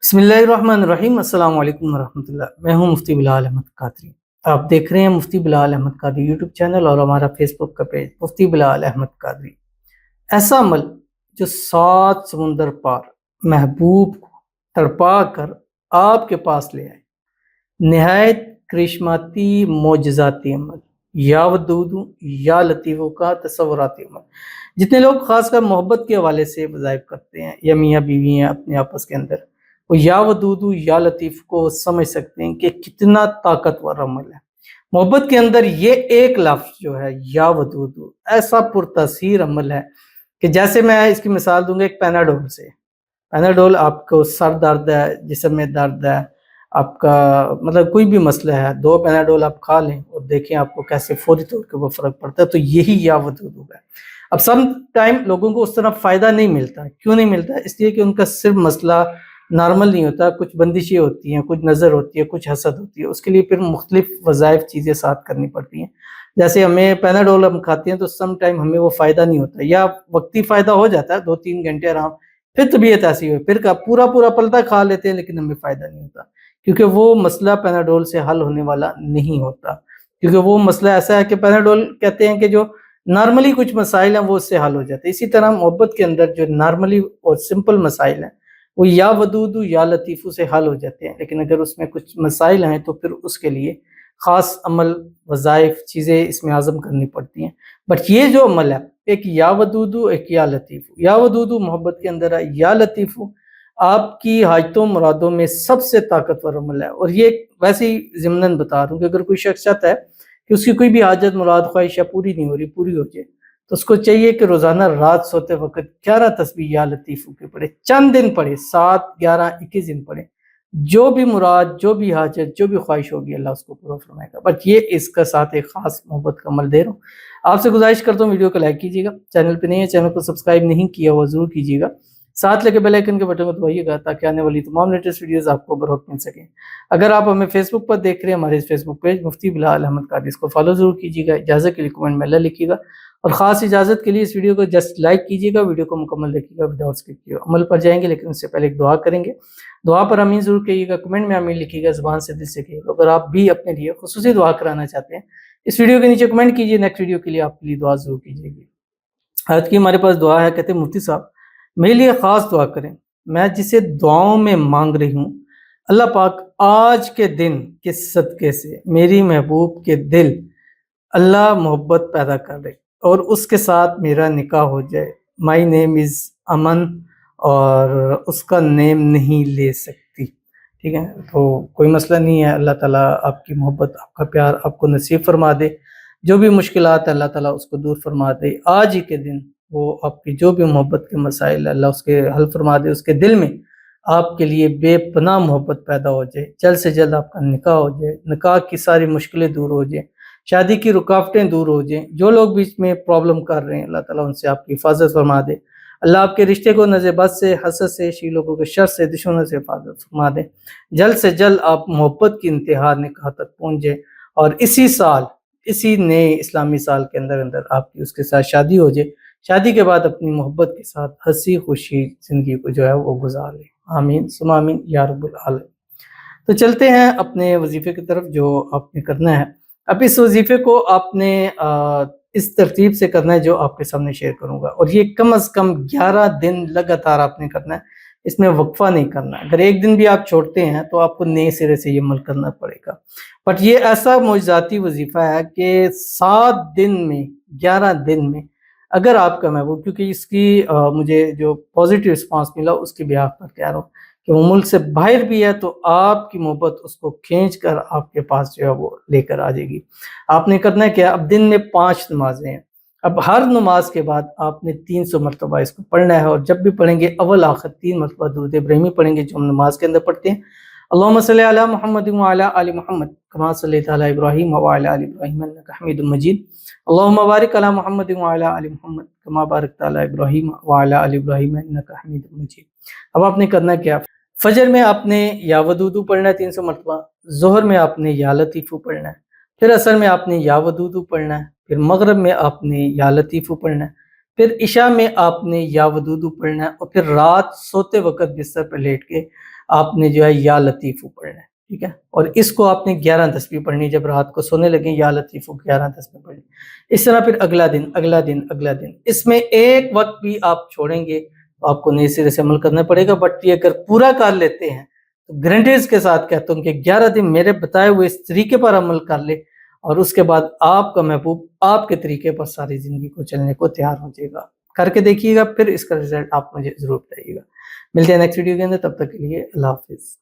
بسم اللہ الرحمن الرحیم۔ السلام علیکم ورحمۃ اللہ۔ میں ہوں مفتی بلال احمد قادری۔ آپ دیکھ رہے ہیں مفتی بلال احمد قادری یوٹیوب چینل اور ہمارا فیس بک کا پیج مفتی بلال احمد قادری۔ ایسا عمل جو 7 سمندر پار محبوب کو تڑپا کر آپ کے پاس لے آئے، نہایت کرشماتی معجزاتی عمل، یا ودود یا لطیفوں کا تصوراتی عمل۔ جتنے لوگ خاص کر محبت کے حوالے سے وظائف کرتے ہیں یا میاں بیوی ہیں اپنے آپس کے اندر، وہ یا ودود یا لطیف کو سمجھ سکتے ہیں کہ کتنا طاقتور عمل ہے۔ محبت کے اندر یہ ایک لفظ جو ہے یا ودود ایسا پرتاثیر عمل ہے کہ جیسے میں اس کی مثال دوں گا ایک پیناڈول سے۔ پیناڈول آپ کو سر درد ہے، جسم میں درد ہے، آپ کا مطلب کوئی بھی مسئلہ ہے، 2 پیناڈول آپ کھا لیں اور دیکھیں آپ کو کیسے فوری طور پہ وہ فرق پڑتا ہے۔ تو یہی یا ودود ہے۔ اب سم ٹائم لوگوں کو اس طرح فائدہ نہیں ملتا۔ کیوں نہیں ملتا؟ اس لیے کہ ان کا صرف مسئلہ نارمل نہیں ہوتا، کچھ بندشیں ہوتی ہیں، کچھ نظر ہوتی ہے، کچھ حسد ہوتی ہے، اس کے لیے پھر مختلف وظائف چیزیں ساتھ کرنی پڑتی ہیں۔ جیسے ہمیں پیناڈول ہم کھاتے ہیں تو سم ٹائم ہمیں وہ فائدہ نہیں ہوتا، یا وقتی فائدہ ہو جاتا ہے 2-3 گھنٹے آرام، پھر طبیعت ایسی ہوئی، پھر پورا پلٹا کھا لیتے ہیں لیکن ہمیں فائدہ نہیں ہوتا، کیونکہ وہ مسئلہ پیناڈول سے حل ہونے والا نہیں ہوتا۔ کیونکہ وہ مسئلہ ایسا ہے کہ پیناڈول کہتے ہیں کہ جو نارملی کچھ مسائل ہیں وہ اس سے حل ہو جاتے ہیں۔ اسی طرح محبت کے اندر جو نارملی اور سمپل مسائل ہیں وہ یا ودود یا لطیفو سے حل ہو جاتے ہیں، لیکن اگر اس میں کچھ مسائل ہیں تو پھر اس کے لیے خاص عمل، وظائف، چیزیں اس میں عزم کرنی پڑتی ہیں۔ بٹ یہ جو عمل ہے، ایک یا ودود ایک یا لطیفو۔ یا ودود محبت کے اندر ہے، یا لطیفو آپ کی حاجتوں مرادوں میں سب سے طاقتور عمل ہے۔ اور یہ ویسے ہی ضمناً بتا رہا ہوں کہ اگر کوئی شخص چاہتا ہے کہ اس کی کوئی بھی حاجت مراد خواہش پوری نہیں ہو رہی، پوری ہو جائے، تو اس کو چاہیے کہ روزانہ رات سوتے وقت 11 تسبیح یا لطیفو کے پڑھے، چند دن پڑھے، 7 11 21 دن پڑھے، جو بھی مراد، جو بھی حاجت، جو بھی خواہش ہوگی اللہ اس کو پورا فرمائے گا۔ بٹ یہ اس کا ساتھ ایک خاص محبت کا عمل دے رہا ہوں۔ آپ سے گزارش کرتا ہوں ویڈیو کو لائک کیجیے گا، چینل پہ نہیں ہے چینل کو سبسکرائب نہیں کیا ہوا ضرور کیجیے گا، ساتھ لگے بیل آئیکن کے بٹن کو دبائیے گا تاکہ آنے والی تمام لیٹسٹ ویڈیوز آپ کو بروقت مل سکیں۔ اگر آپ ہمیں فیس بک پر دیکھ رہے ہیں، ہمارے اس فیس بک پیج مفتی بلال احمد قادری، اس کو فالو ضرور کیجیے گا۔ اجازت کے لیے کمنٹ میں اللہ لکھیے گا، اور خاص اجازت کے لیے اس ویڈیو کو جسٹ لائک کیجیے گا، ویڈیو کو مکمل دیکھیے گا وداؤٹ اسکپ کیے۔ عمل پر جائیں گے لیکن اس سے پہلے ایک دعا کریں گے۔ دعا پر آمین ضرور کہیے گا، کمنٹ میں آمین لکھیے گا، زبان سے دل سے کہیے گا۔ اگر آپ بھی اپنے لیے خصوصی دعا کرانا چاہتے ہیں، اس ویڈیو کے نیچے کمنٹ کیجیے، نیکسٹ ویڈیو کے لیے آپ کے لیے دعا ضرور کیجیے گی۔ آج کی ہمارے پاس دعا ہے، کہتے ہیں مفتی صاحب میرے لیے خاص دعا کریں، میں جسے دعاؤں میں مانگ رہی ہوں، اللہ پاک آج کے دن کے صدقے سے میری محبوب کے دل اللہ محبت پیدا کر دے اور اس کے ساتھ میرا نکاح ہو جائے۔ مائی نیم از امن، اور اس کا نیم نہیں لے سکتی، ٹھیک ہے؟ تو کوئی مسئلہ نہیں ہے، اللہ تعالیٰ آپ کی محبت، آپ کا پیار آپ کو نصیب فرما دے۔ جو بھی مشکلات اللہ تعالیٰ اس کو دور فرما دے، آج ہی کے دن وہ آپ کی جو بھی محبت کے مسائل اللہ اس کے حل فرما دے، اس کے دل میں آپ کے لیے بے پناہ محبت پیدا ہو جائے، جلد سے جلد آپ کا نکاح ہو جائے، نکاح کی ساری مشکلیں دور ہو جائیں، شادی کی رکاوٹیں دور ہو جائیں، جو لوگ بیچ میں پرابلم کر رہے ہیں اللہ تعالیٰ ان سے آپ کی حفاظت فرما دے، اللہ آپ کے رشتے کو نظر بد سے، حسد سے، شی لوگوں کے شر سے، دشمنوں سے حفاظت فرما دے، جلد سے جلد آپ محبت کی انتہا نکاح تک پہنچ جائے، اور اسی سال، اسی نئے اسلامی سال کے اندر آپ کی اس کے ساتھ شادی ہو جائے، شادی کے بعد اپنی محبت کے ساتھ ہنسی خوشی زندگی کو جو ہے وہ گزار لیں۔ آمین ثم آمین یا رب العالمین۔ تو چلتے ہیں اپنے وظیفے کی طرف جو آپ نے کرنا ہے۔ اب اس وظیفے کو آپ نے اس ترتیب سے کرنا ہے جو آپ کے سامنے شیئر کروں گا، اور یہ کم از کم 11 دن لگاتار آپ نے کرنا ہے، اس میں وقفہ نہیں کرنا۔ اگر ایک دن بھی آپ چھوڑتے ہیں تو آپ کو نئے سرے سے یہ عمل کرنا پڑے گا۔ بٹ یہ ایسا معجزاتی وظیفہ ہے کہ 7 دن میں، 11 دن میں اگر آپ کا محبوب، کیونکہ اس کی مجھے جو پازیٹیو رسپانس ملا اس کی بیاہ پر کہہ رہا ہوں کہ وہ ملک سے باہر بھی ہے تو آپ کی محبت اس کو کھینچ کر آپ کے پاس جو ہے وہ لے کر آ جائے گی۔ آپ نے کرنا ہے کیا؟ اب دن میں 5 نمازیں ہیں، اب ہر نماز کے بعد آپ نے 300 مرتبہ اس کو پڑھنا ہے، اور جب بھی پڑھیں گے اول آخر 3 مرتبہ درود ابراہیمی پڑھیں گے جو ہم نماز کے اندر پڑھتے ہیں۔ اللہم صلی علی محمد وعلی آل محمد کما صلیت علی ابراہیم وعلی آل ابراہیم انک حمید مجید، اللہم بارک علی محمد وعلی آل محمد کما بارکت علی ابراہیم وعلی آل ابراہیم انک حمید مجید۔ اب آپ نے کرنا کیا؟ فجر میں آپ نے یا ودودو پڑھنا ہے 300 مرتبہ، ظہر میں آپ نے یا لطیفو پڑھنا ہے، پھر عصر میں آپ نے یا ودودو پڑھنا ہے، پھر مغرب میں آپ نے یا لطیفو پڑھنا ہے، پھر عشاء میں آپ نے یا ودودو پڑھنا ہے، اور پھر رات سوتے وقت بستر پر لیٹ کے آپ نے جو ہے یا لطیفو پڑھنا ہے، ٹھیک ہے، اور اس کو آپ نے 11 تسبیح پڑھنی، جب رات کو سونے لگیں یا لطیفو 11 تسبیح پڑھنی۔ اس طرح پھر اگلا دن اگلا دن اگلا دن، اس میں ایک وقت بھی آپ چھوڑیں گے تو آپ کو نئے سرے سے عمل کرنا پڑے گا، بٹ یہ اگر پورا کر لیتے ہیں تو گارنٹیز کے ساتھ کہتا ہوں کہ 11 دن میرے بتائے ہوئے اس طریقے پر عمل کر لے، اور اس کے بعد آپ کا محبوب آپ کے طریقے پر ساری زندگی کو چلنے کو تیار ہو جائے گا۔ کر کے دیکھیے گا، پھر اس کا رزلٹ آپ مجھے ضرور بتائیے گا۔ ملتے ہیں نیکسٹ ویڈیو کے اندر، تب تک کے لیے اللہ حافظ۔